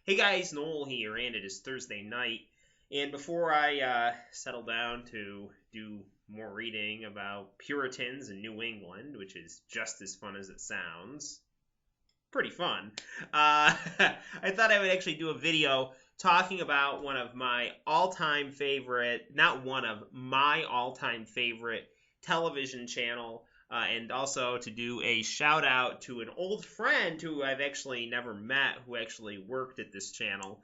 Hey guys, Noel here, and it is Thursday night. And before I settle down to do more reading about Puritans in New England, which is just as fun as it sounds, pretty fun, I thought I would actually do a video talking about one of my all-time favorite, not one of, my all-time favorite television channel, and also to do a shout out to an old friend who I've actually never met, who actually worked at this channel.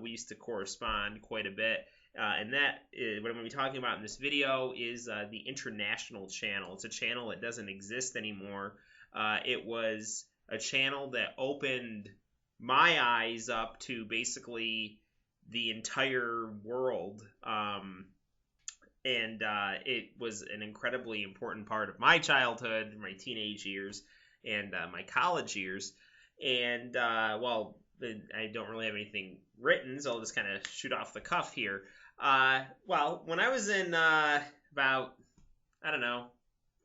We used to correspond quite a bit. And that is, what I'm going to be talking about in this video is the International Channel. It's a channel that doesn't exist anymore. It was a channel that opened my eyes up to basically the entire world. And it was an incredibly important part of my childhood, my teenage years, and my college years. And, well, I don't really have anything written, so I'll just kind of shoot off the cuff here. Well, when I was in about, I don't know,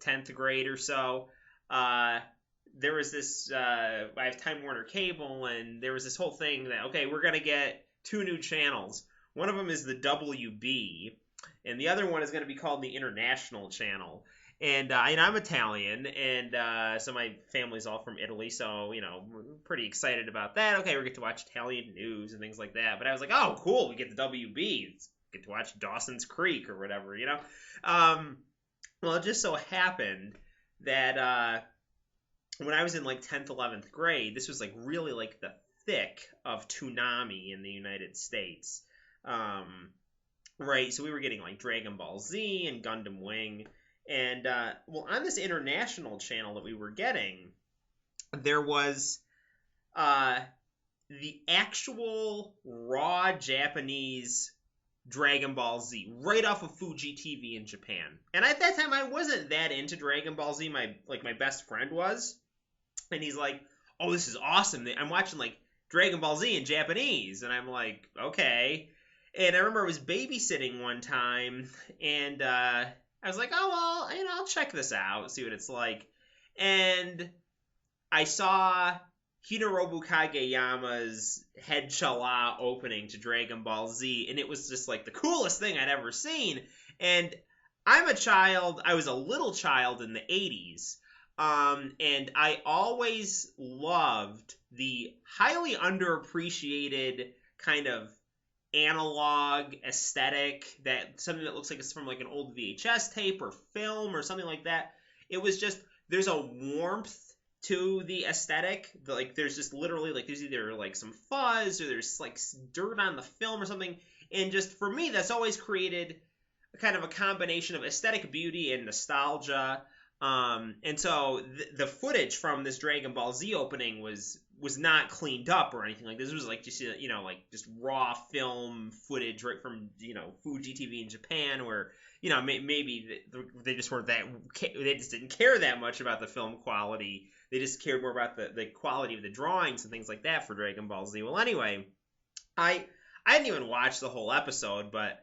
10th grade or so, there was this, I have Time Warner Cable, and there was this whole thing that, okay, we're going to get 2 new channels. One of them is the WB, and the other one is going to be called the International Channel. And I'm Italian, and so my family's all from Italy, so, we're pretty excited about that. Okay, we get to watch Italian news and things like that. But I was like, oh, cool, we get the WB. Get to watch Dawson's Creek or whatever, Well, it just so happened that when I was in, 10th, 11th grade, this was, really, the thick of Toonami in the United States. Right, so we were getting, Dragon Ball Z and Gundam Wing. And, well, on this international channel that we were getting, there was the actual raw Japanese Dragon Ball Z right off of Fuji TV in Japan. And at that time, I wasn't that into Dragon Ball Z. My best friend was. And he's like, oh, this is awesome. I'm watching, Dragon Ball Z in Japanese. And I'm like, okay. And I remember I was babysitting one time, and I was like, oh, well, I'll check this out, see what it's like. And I saw Hinorobu Kageyama's Head Chala opening to Dragon Ball Z, and it was just, the coolest thing I'd ever seen. And I'm a child, I was a little child in the 80s, and I always loved the highly underappreciated kind of analog aesthetic, that something that looks like it's from an old VHS tape or film or something like that. It was just, there's a warmth to the aesthetic. There's just literally there's either some fuzz or there's dirt on the film or something. And just for me, that's always created a kind of a combination of aesthetic beauty and nostalgia. And so the footage from this Dragon Ball Z opening was not cleaned up or anything like this. It was just just raw film footage right from Fuji TV in Japan, where maybe they just weren't that, they just didn't care that much about the film quality. They just cared more about the quality of the drawings and things like that for Dragon Ball Z. Well, anyway, I didn't even watch the whole episode, but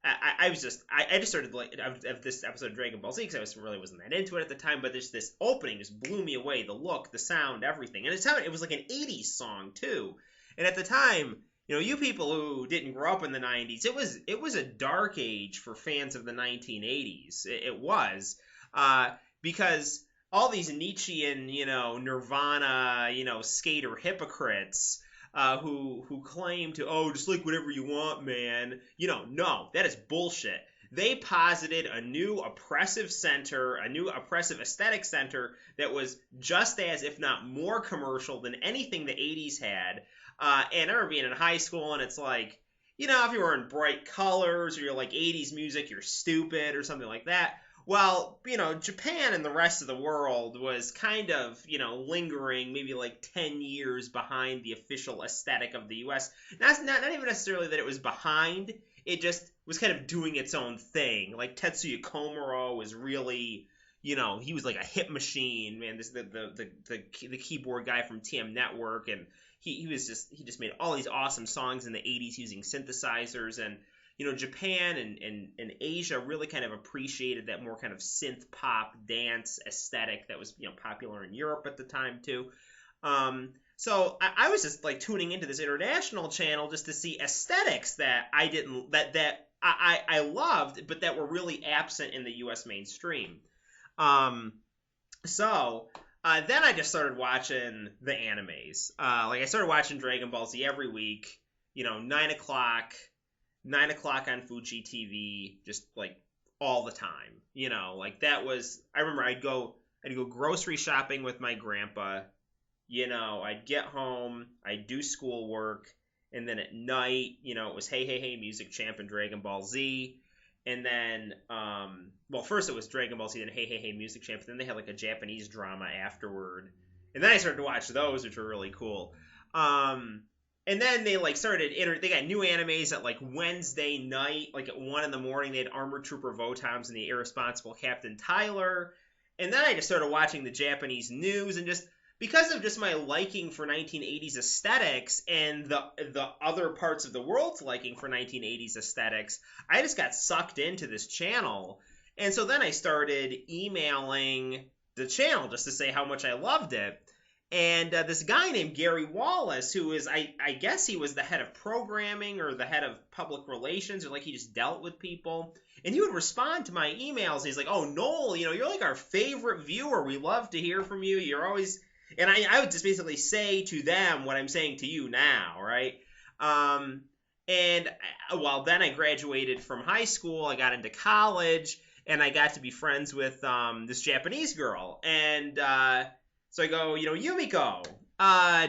I just started of this episode of Dragon Ball Z because I wasn't that into it at the time, but this opening just blew me away. The look, the sound, everything. And it was like an 80s song too. And at the time, you people who didn't grow up in the 90s, it was a dark age for fans of the 1980s. It was. Because all these Nietzschean, Nirvana, skater hypocrites, who claim to, just whatever you want, man. No, that is bullshit. They posited a new oppressive center, a new oppressive aesthetic center that was just as, if not more commercial than anything the 80s had. And I remember being in high school, and it's if you were in bright colors or you're 80s music, you're stupid or something like that. Well, Japan and the rest of the world was kind of, lingering maybe 10 years behind the official aesthetic of the U.S. Not even necessarily that it was behind, it just was kind of doing its own thing. Tetsuya Komuro was really, he was like a hit machine, man. The keyboard guy from TM Network, and he just made all these awesome songs in the 80s using synthesizers. And Japan and Asia really kind of appreciated that more kind of synth pop dance aesthetic that was, popular in Europe at the time too. So I was just like tuning into this international channel just to see aesthetics that I didn't that I loved, but that were really absent in the U.S. mainstream. Um, so then I just started watching the animes. Like I started watching Dragon Ball Z every week. 9 o'clock, 9 o'clock on Fuji TV, just like all the time. Like that was. I remember I'd go grocery shopping with my grandpa. I'd get home, I'd do schoolwork, and then at night, it was Hey Hey Hey Music Champ and Dragon Ball Z. And then, well, first it was Dragon Ball Z, then Hey Hey Hey Music Champ, then they had like a Japanese drama afterward. And then I started to watch those, which were really cool. And then they like they got new animes at like Wednesday night, like at 1 a.m. They had Armored Trooper Votoms and the Irresponsible Captain Tyler. And then I just started watching the Japanese news and just because of just my liking for 1980s aesthetics and the other parts of the world's liking for 1980s aesthetics, I just got sucked into this channel. And so then I started emailing the channel just to say how much I loved it. And this guy named Gary Wallace, who is, I guess he was the head of programming or the head of public relations, or like he just dealt with people. And he would respond to my emails. And he's like, "Oh, Noel, you're like our favorite viewer. We love to hear from you. You're always..." And I would just basically say to them what I'm saying to you now, right? Then I graduated from high school. I got into college, and I got to be friends with this Japanese girl. And so I go, Yumiko,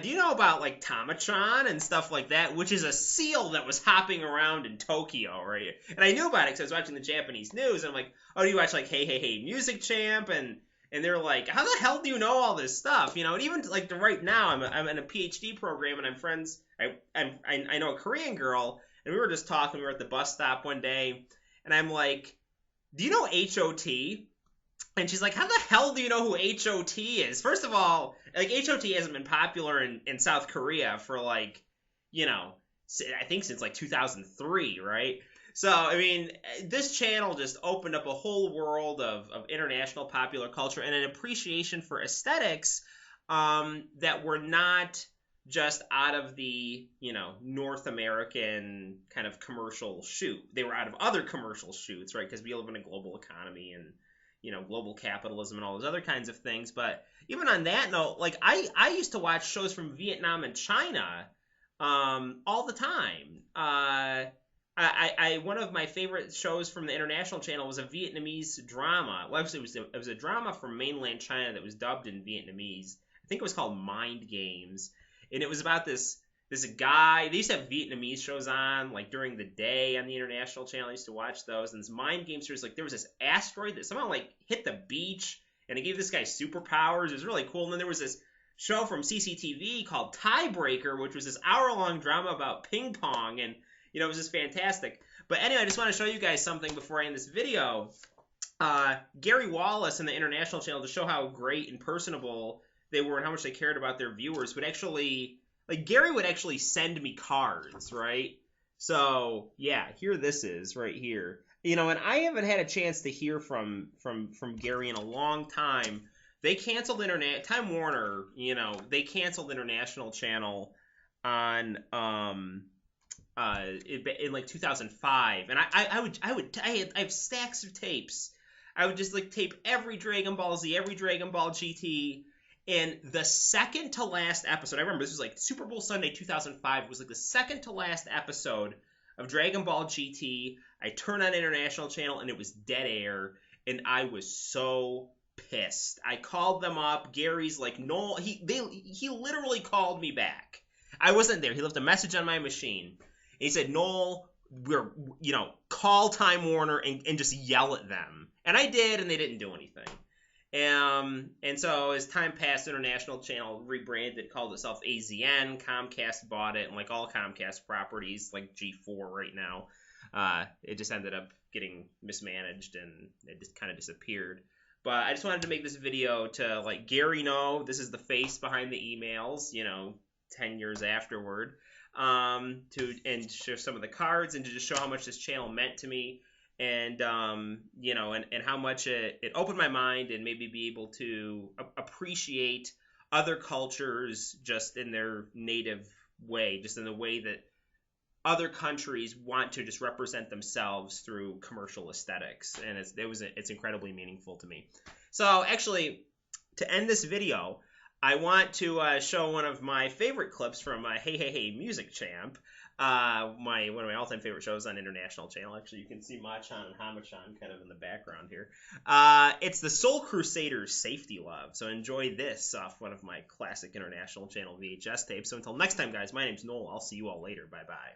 do you know about like Tama-chan and stuff like that? Which is a seal that was hopping around in Tokyo, right? And I knew about it because I was watching the Japanese news. And I'm like, "Oh, do you watch like Hey Hey Hey Music Champ?" And they're like, "How the hell do you know all this stuff?" And even like right now, I'm in a PhD program, and I'm friends. I know a Korean girl, and we were just talking. We were at the bus stop one day, and I'm like, "Do you know HOT?" And she's like, "How the hell do you know who HOT is?" First of all, like HOT hasn't been popular in South Korea for like, I think since like 2003, right? So, I mean, this channel just opened up a whole world of international popular culture and an appreciation for aesthetics that were not just out of the, North American kind of commercial shoot. They were out of other commercial shoots, right? Because we live in a global economy and, global capitalism and all those other kinds of things. But even on that note, like, I used to watch shows from Vietnam and China all the time. One of my favorite shows from the international channel was a Vietnamese drama. Well, it was a drama from mainland China that was dubbed in Vietnamese. I think it was called Mind Games, and it was about this guy. They used to have Vietnamese shows on like during the day on the international channel. I used to watch those. And this Mind Games was like there was this asteroid that somehow like hit the beach, and it gave this guy superpowers. It was really cool. And then there was this show from CCTV called Tiebreaker, which was this hour-long drama about ping pong, and it was just fantastic. But anyway, I just want to show you guys something before I end this video. Gary Wallace and the international channel, to show how great and personable they were and how much they cared about their viewers, would actually, like, Gary would actually send me cards, right? So, yeah, here this is right here. And I haven't had a chance to hear from Gary in a long time. They canceled Time Warner, they canceled International Channel on in like 2005, and I have stacks of tapes. I would just like tape every Dragon Ball Z, every Dragon Ball GT, and the second to last episode, I remember this was like Super Bowl Sunday 2005, was like the second to last episode of Dragon Ball GT. I turned on International Channel and it was dead air, and I was so pissed. I called them up. Gary's like, "No," he literally called me back. I wasn't there. He left a message on my machine. He said, "Noel, call Time Warner and just yell at them." And I did, and they didn't do anything. And so as time passed, International Channel rebranded, called itself AZN. Comcast bought it, and like all Comcast properties, like G4 right now, it just ended up getting mismanaged, and it just kind of disappeared. But I just wanted to make this video to let Gary know this is the face behind the emails, 10 years afterward, and share some of the cards, and to just show how much this channel meant to me, and and how much it opened my mind and made me be able to appreciate other cultures just in their native way, just in the way that other countries want to just represent themselves through commercial aesthetics, and it's incredibly meaningful to me. So actually, to end this video, I want to show one of my favorite clips from Hey Hey Hey Music Champ, one of my all-time favorite shows on International Channel. Actually, you can see Machan and Hamachan kind of in the background here. It's the Soul Crusaders Safety Love. So enjoy this off one of my classic International Channel VHS tapes. So until next time, guys, my name's Noel. I'll see you all later. Bye-bye.